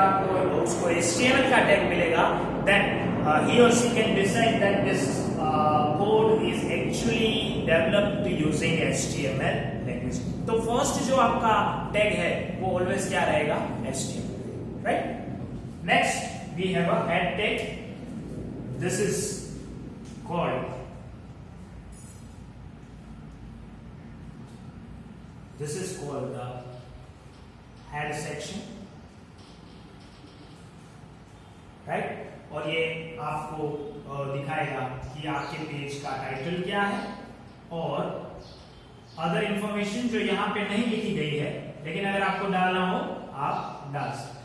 आपको उसको HTML का टैग मिलेगा, then he or she can decide that this code is actually developed using HTML language. तो first जो आपका टैग है वो ऑलवेज क्या रहेगा, HTML, right. Next we have a head tag. This is called the head section, right. और ये आपको दिखाएगा कि आपके पेज का टाइटल क्या है और अदर इंफॉर्मेशन जो यहाँ पे नहीं लिखी गई है, लेकिन अगर आपको डालना हो आप डाल सकते हैं,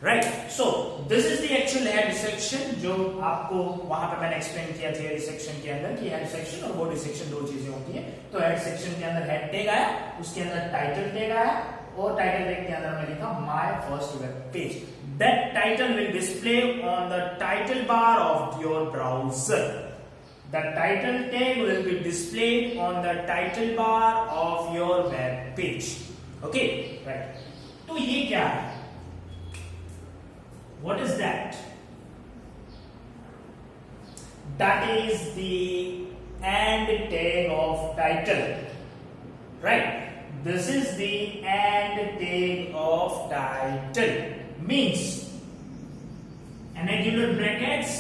right. So this is the actual head section जो आपको वहां पे मैंने एक्सप्लेन किया थियरी सेक्शन के अंदर कि हेड सेक्शन और बॉडी सेक्शन दो चीजें होती है. तो हेड सेक्शन के अंदर हेड टैग आया, उसके अंदर टाइटल टैग आया और टाइटल टैग के अंदर मैं लिखा my first web page. That title will display on the title bar of your browser. The title tag will be displayed on the title bar of your web page. Okay, right. तो ये क्या है? What is that? That is the and tag of title, right? This is the and tag of title. Means angular brackets,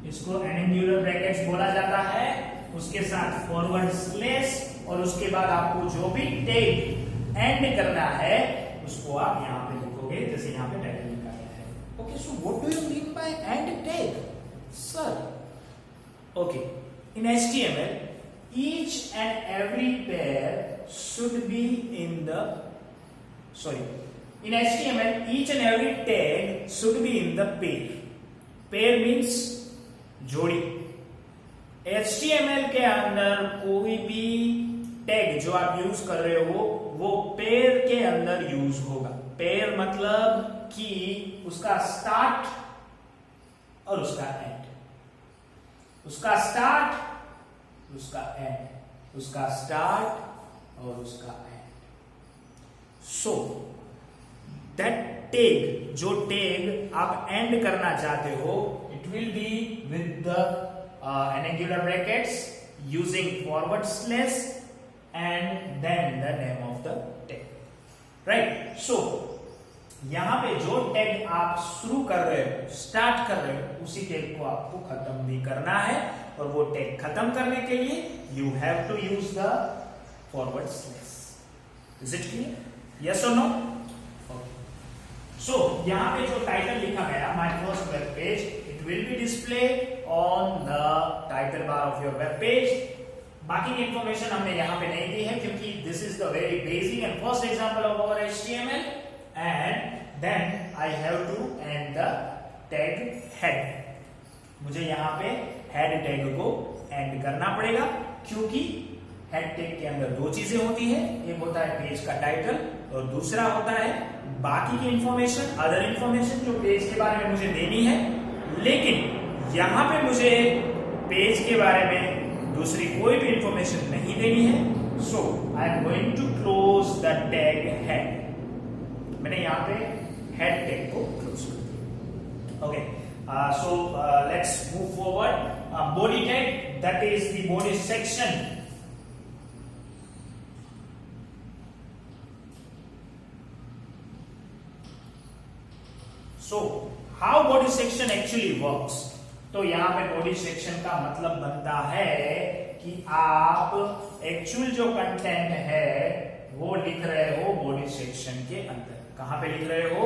इसको angular brackets बोला जाता है, उसके साथ फॉरवर्ड स्लैश और उसके बाद आपको जो भी टैग एंड करना है उसको आप यहां पे लिखोगे, जैसे यहां पे टाइटल लिखा है. Okay, so what do you mean bye and tag, sir? Okay, in HTML each and every pair should be in the in HTML each and every tag should be in the pair. Pair means जोड़ी. HTML के अंदर कोई भी tag जो आप use कर रहे हो वो पेयर के अंदर यूज होगा. पेयर मतलब कि उसका स्टार्ट और उसका एंड, उसका स्टार्ट उसका एंड, उसका स्टार्ट और उसका एंड. सो दैट टैग, जो टैग आप एंड करना चाहते हो, will be with the angular brackets using forward slash and then the name of the tag, right? So यहां पे जो टैग आप शुरू कर रहे हो, स्टार्ट कर रहे हो, उसी टैग को आपको खत्म भी करना है और वो टैग खत्म करने के लिए you have to use the forward slash. Is it clear? Yes or no? So यहां पे जो टाइटल लिखा गया my first web page, it will be displayed on the title bar of your web page. बाकी की information हमने यहां पे नहीं दी है क्योंकि this is the very basic and first example of our HTML, and then I have to end the tag head. मुझे यहां पे head tag को end करना पड़ेगा क्योंकि हेड टैग के अंदर दो चीजें होती है, एक होता है पेज का टाइटल और दूसरा होता है बाकी की इंफॉर्मेशन, अदर इंफॉर्मेशन जो पेज के बारे में मुझे देनी है. लेकिन यहां पे मुझे पेज के बारे में दूसरी कोई भी इंफॉर्मेशन नहीं देनी है. So I am going to close the tag head. मैंने यहां पे हेड टैग को क्लोज कर दिया. Okay, so let's move forward. Body tag, that is the body section. So, how body section actually works? तो यहाँ पे बॉडी सेक्शन का मतलब बनता है कि आप एक्चुअल जो कंटेंट है वो लिख रहे हो बॉडी सेक्शन के अंदर. कहां पे लिख रहे हो?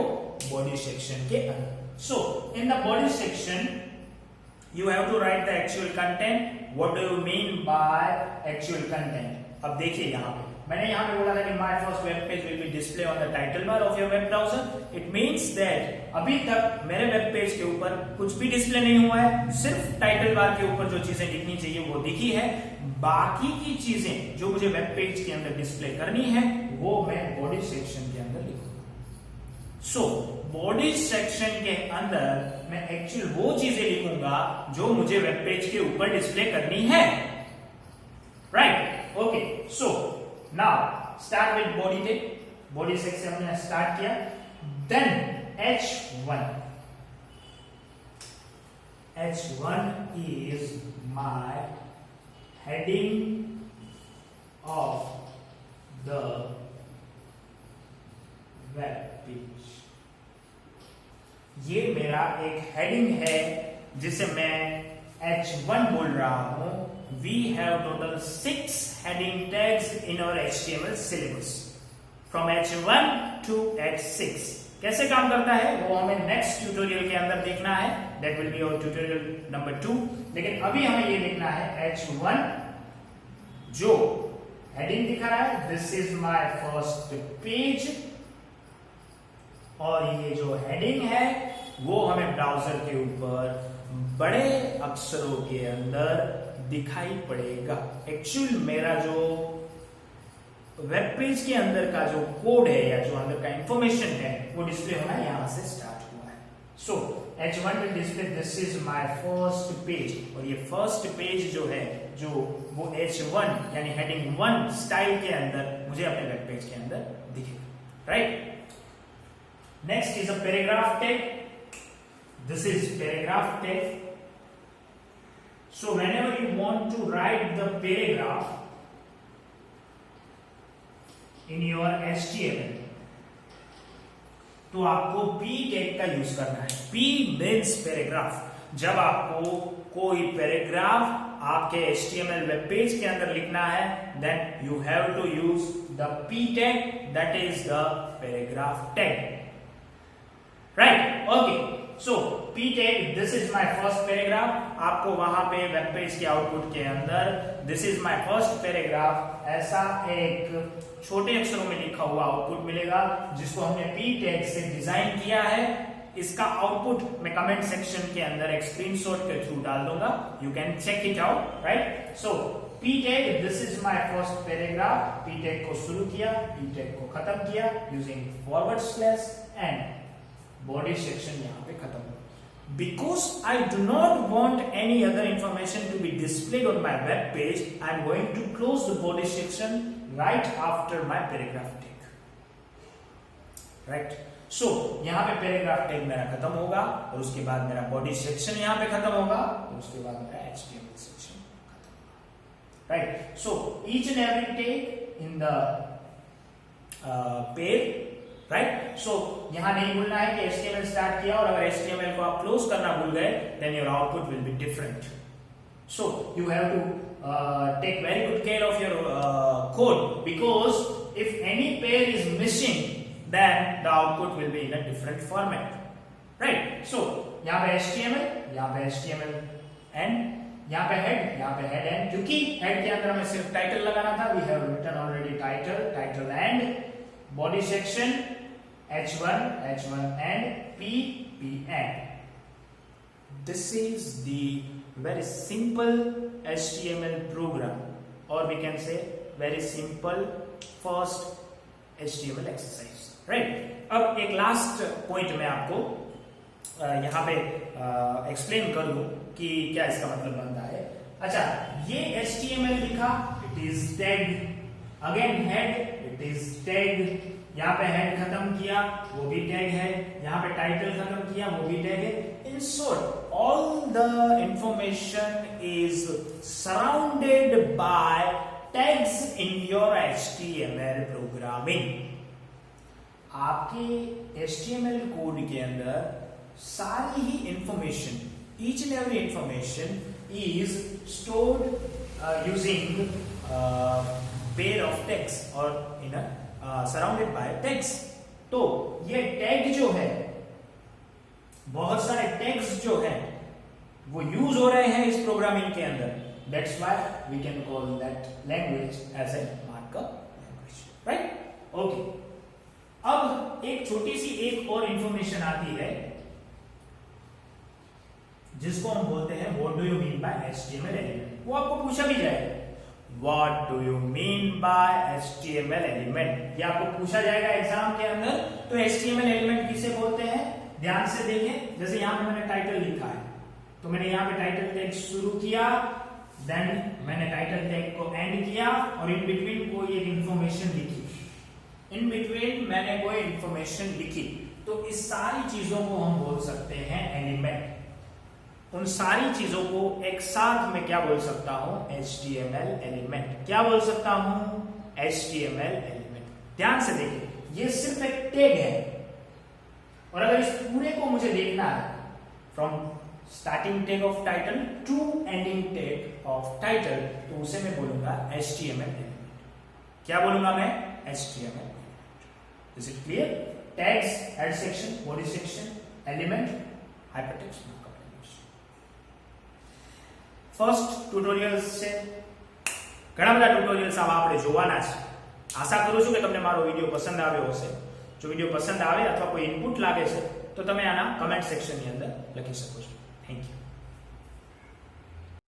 बॉडी सेक्शन के अंदर. So in the body section you have to write the actual content. What do you mean by actual content? अब देखिए यहां पे मैंने यहां पे बोला था कि my first web page will be display on the title bar of your web browser. It means that अभी तक मेरे वेब पेज के ऊपर कुछ भी डिस्प्ले नहीं हुआ है, सिर्फ टाइटल बार के ऊपर जो चीजें दिखनी चाहिए वो दिखी है. बाकी की चीजें जो मुझे वेब पेज के अंदर डिस्प्ले करनी है वो मैं बॉडी सेक्शन के अंदर लिखूंगा. सो बॉडी सेक्शन के अंदर मैं एक्चुअल वो चीजें लिखूंगा जो मुझे वेब पेज के ऊपर डिस्प्ले करनी है. Right? Okay, so now start with body tag. Body section हमने स्टार्ट किया. Then H1. H1 is my heading of the web page. ये मेरा एक हेडिंग है जिसे मैं H1 बोल रहा हूं. We have total 6 heading tags in our HTML syllabus from H1 to H6. कैसे काम करता है वो हमें नेक्स्ट ट्यूटोरियल के अंदर देखना है. That will be our tutorial number 2. लेकिन अभी हमें ये देखना है H1 जो हेडिंग दिखा रहा है, this is my first page. और ये जो हेडिंग है वो हमें ब्राउजर के ऊपर बड़े अक्षरों के अंदर दिखाई पड़ेगा. एक्चुअल मेरा जो वेब पेज के अंदर का जो कोड है या जो अंदर का इंफॉर्मेशन है वो डिस्प्ले होना यहां से स्टार्ट हुआ है. सो H1 will display this is my first page. और ये फर्स्ट पेज जो है जो वो H1 यानी हेडिंग 1 स्टाइल के अंदर मुझे अपने वेब पेज के अंदर दिखेगा. Right. Next is a paragraph tag. This is paragraph tag. So whenever you want to write the paragraph in your HTML, तो आपको P टैग का यूज करना है. P means paragraph. जब आपको कोई पैराग्राफ आपके HTML वेब पेज के अंदर लिखना है, then you have to use the P tag, that is the paragraph tag. Right? Okay. So P tag, this is my first paragraph. आपको वहां पे वेब पेज के आउटपुट के अंदर this is my first paragraph ऐसा एक छोटे अक्षरों में लिखा हुआ आउटपुट मिलेगा जिसको हमने P tag से डिजाइन किया है. इसका आउटपुट मैं कमेंट सेक्शन के अंदर एक स्क्रीनशॉट के थ्रू डाल दूंगा. You can check it out. Right. So P tag, this is my first paragraph. P tag को शुरू किया, P tag को खत्म किया using forward slash and body section यहां पे खत्म हो. Because I do not want any other information to be displayed on my web page, I am going to close the body section right after my paragraph tag. Right. So यहां पे paragraph tag मेरा खत्म होगा और उसके बाद मेरा body section यहां पे खत्म होगा और उसके बाद मेरा HTML सेक्शन खत्म होगा. Right. So each and every tag in the page. Right. So यहां नहीं भूलना है कि HTML स्टार्ट किया और अगर HTML को आप क्लोज करना भूल गए then your output will be different. So you have to take very good care of your code because if any pair is missing then the output will be in a different format. Right. So यहां पे HTML and यहां पे head and. क्योंकि head के अंदर हमें सिर्फ title लगाना था, we have written already title and body section H1 and P end. This is the very simple HTML program, or we can say very simple first HTML exercise. Right? अब एक last point मैं आपको यहाँ पे explain कर दूं कि क्या इसका मतलब बनता है. अच्छा, ये HTML लिखा, it is tagged. Again head, it is tagged. यहाँ पे हेड खत्म किया वो भी टैग है, यहाँ पे टाइटल खत्म किया वो भी टैग है. In short all the information is surrounded by tags in your HTML programming. आपके HTML कोड के अंदर सारी ही information, each and every information is stored using pair of tags और in a surrounded by tags. तो ये tag जो है, बहुत सारे टैग्स जो है वो यूज हो रहे हैं इस प्रोग्रामिंग के अंदर. That's why we can call that language as a markup language. Right. Okay. अब एक छोटी सी एक और इंफॉर्मेशन आती है जिसको हम बोलते हैं what do you mean bye HTML element. वो आपको पूछा भी जाएगा What do you mean by HTML element? ये आपको पूछा जाएगा एग्जाम के अंदर. तो HTML एलिमेंट किसे बोलते हैं ध्यान से देखें. जैसे यहां पे मैंने टाइटल लिखा है तो मैंने यहां पे टाइटल टैग शुरू किया, देन मैंने टाइटल टैग को एंड किया और इन बिटवीन कोई एक इंफॉर्मेशन लिखी. इन बिटवीन मैंने कोई इंफॉर्मेशन लिखी, तो इस सारी चीजों को हम बोल सकते हैं एलिमेंट। उन सारी चीजों को एक साथ में क्या बोल सकता हूं? HTML element. क्या बोल सकता हूं? HTML element. ध्यान से देखिए, ये सिर्फ एक टैग है, और अगर इस पूरे को मुझे देखना है from starting tag of title to ending tag of title, तो उसे मैं बोलूंगा HTML एलिमेंट। क्या बोलूंगा मैं? HTML element. Is it clear? Tags, head section, body section, element, hypertext markup language. First tutorials છે, ઘણા બધા ટ્યુટોરિયલ્સ આવા આપણે જોવાના છે। આશા કરું છું કે તમને મારો વિડિયો પસંદ આવ્યો હશે। જો વિડિયો પસંદ આવે અથવા કોઈ ઇનપુટ લાગે છે તો તમે આના કમેન્ટ સેક્શનની અંદર લખી શકો છો।